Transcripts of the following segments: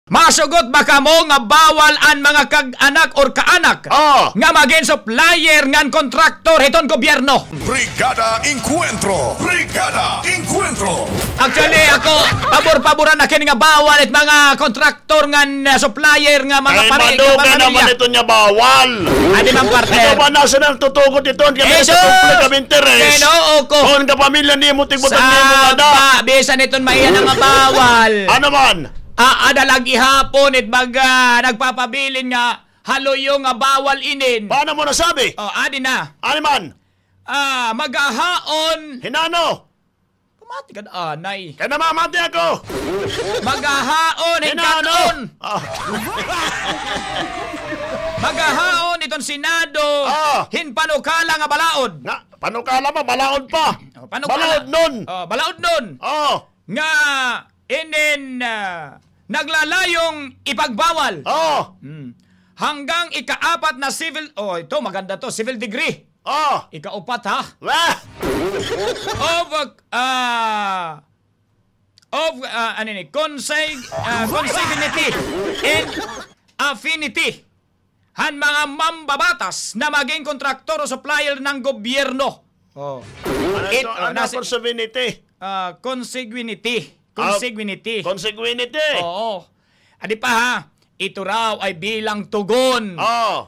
Masugot ba kamo nga bawal ang mga kag-anak or kaanak nga maging supplier ngan kontraktor hiton gobyerno? Brigada Encuentro! Brigada Encuentro! Actually, ako, pabor-paboran na kini nga bawal at mga kontraktor ngan supplier nga mga maduga naman ito niya bawal. Adi mang partner. Ito ba nasa nang tutugot ito? Kaya sa conflict of interest. Kung ka pamilya niya mo, tigbutan niya mo nga na. Bisan ito maiyan nga bawal. Ano man? Adalagi hapon at baga nagpapabilin nga haloyo nga bawal inin. Paano mo nasabi? Adi na. Ano man? Magahaon. Hinano? Pamati ka na, anay. Kaya namamati ako. Magahaon. Hinano? Magahaon itong Senado. Hinpanukala nga balaod. Panukala pa, balaod pa. Balaod nun. Balaod nun. Nga inin naglalayong ipagbawal. Hanggang ika-4 na civil... ito maganda to. Civil degree. Ika-4 ha? Consanguinity and affinity. Han mga mambabatas na maging kontraktor o supplier ng gobyerno. Consanguinity? Consanguinity. Oo. Adi pa ha, ito raw ay bilang tugon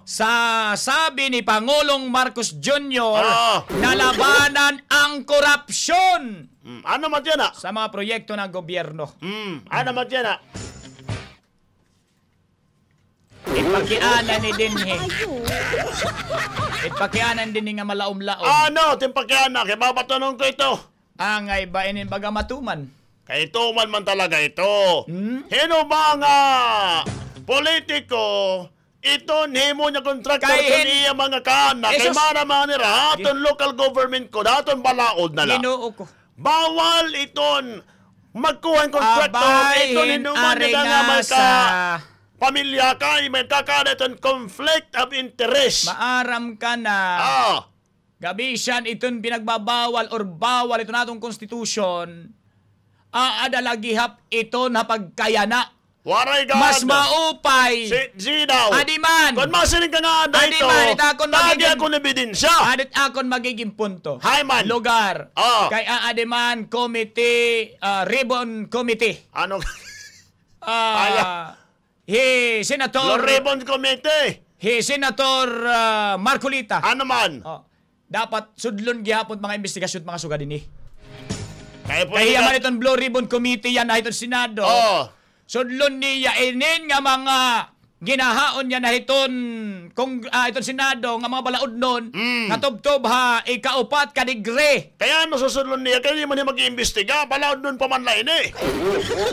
sa sabi ni Pangulong Marcos Jr. na labanan ang korupsyon. Ano man yan sa mga proyekto ng gobyerno. Ano man yan Ipakianan ni Dinhe. Ipakianan din nga malaom-laom. Ano? Timpakianan. Kaya mapatanong ko ito. Angay ba inin baga matuman? Kaya ito man talaga ito. Hino mga politiko, ito nimo niya kontraktor niya mga kaanak. Kaya mga nira, aton local government ko, daton balaod na lang. Ginoo ko. Bawal iton magkuha ng kontraktor. Ito ninuman nila nga may pamilya ka, may kakadaton conflict of interest. Maaram ka na. Gabisan iton pinagbabawal or bawal ito natong konstitusyon. Adalagihap ito na pagkayana. Waray ganda. Mas maupay. Daw. Adiman. Kung masinig ka nga ito, tagi ako ebidensya. Adit akon magiging punto. Hayman. Lugar. Kay Adiman Committee, Ribbon Committee. Ano? Senator. Ribbon Committee. Senator Marcolita. Ano man? Dapat sudlon gihapon mga investigasyon mga sugad ini. Kaya man itong Blue Ribbon Committee yan na itong Senado. Sudlon niya inin nga mga ginahaon niya na itong Senado nga mga balaod nun. Katubtob ha, ika-4 kadigre. Kaya ano susudlon niya? Kaya naman niya mag-iimbestiga. Balaod nun pamanlain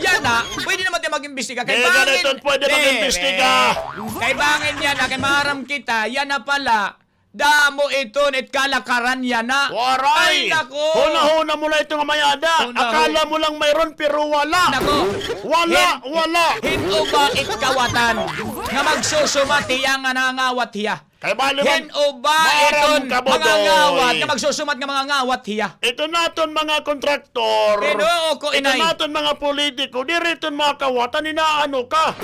Yan na, pwede naman niya mag-imbestiga. Kay bangin. Pwede mag-imbestiga. Kay bangin yan na, kay maram kita, yan na pala. Damo ito at kalakaran yan na. Waray! Ay, nako! Huna-huna mo lang ito nga mayada. Akala mo lang mayroon pero wala. Nako! Wala! Hino ba itkawatan nga magsusumati ang nangangawat hiya? Hino ba iton mga ngawat nga magsusumat nga mga ngawat hiya? Ito naton mga kontraktor. Ito naton mga politiko. Diriton mga kawatan, inaano ka?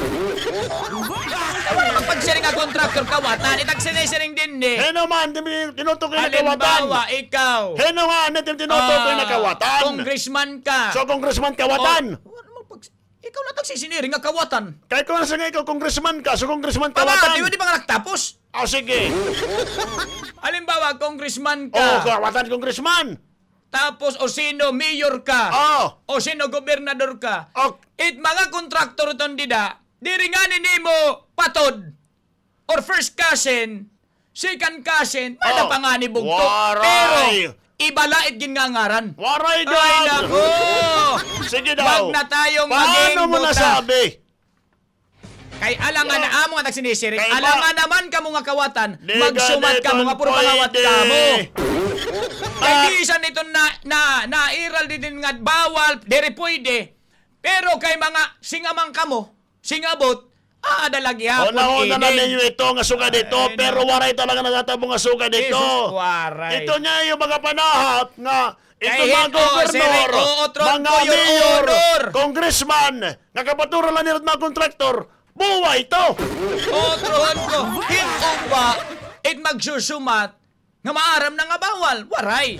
Pagsiring nga kontraktor kawatan, itagsinisiring din Heno man, tinutukoy na kawatan. Halimbawa, ikaw. Heno nga, tinutukoy na kawatan. Congressman ka. So, congressman kawatan. Ikaw na tagsisiniring nga kawatan. Kaya kung nasa nga ikaw, congressman ka. So, congressman kawatan. Di ba nga nagtapos? Sige. Halimbawa, congressman ka. Kawatan congressman. Tapos, o sino, mayor ka. O sino, gobernador ka. It mga kontraktor itong dida, diringanin mo patod. Or first cousin, second cousin, ada pa nga ni bugto. Pero, ibalait gingangaran. Waray God! Ay, nako! Sige daw. Wag na tayong maging paano mo nasabi? Kay alangan na amo nga tagsinisiring. Alangan naman ka mga kawatan. Magsumat ka mga puro pangawat ka mo. Kay di isa nito na-iral din nga bawal, dere pwede. Pero kay mga singamang kamo, singabot, dalagi hapon Una-una na ninyo ito nga suga dito, pero waray talaga natatabo nga suga dito. Waray. Ito niya yung mga panahap nga Ito Kay mga gobernador, mga mayor, congressman, nakapaturan lang nila mga kontraktor, buwa ito. Otrohon ko, himo ba, it magsusumat, nga maaram na nga bawal, waray.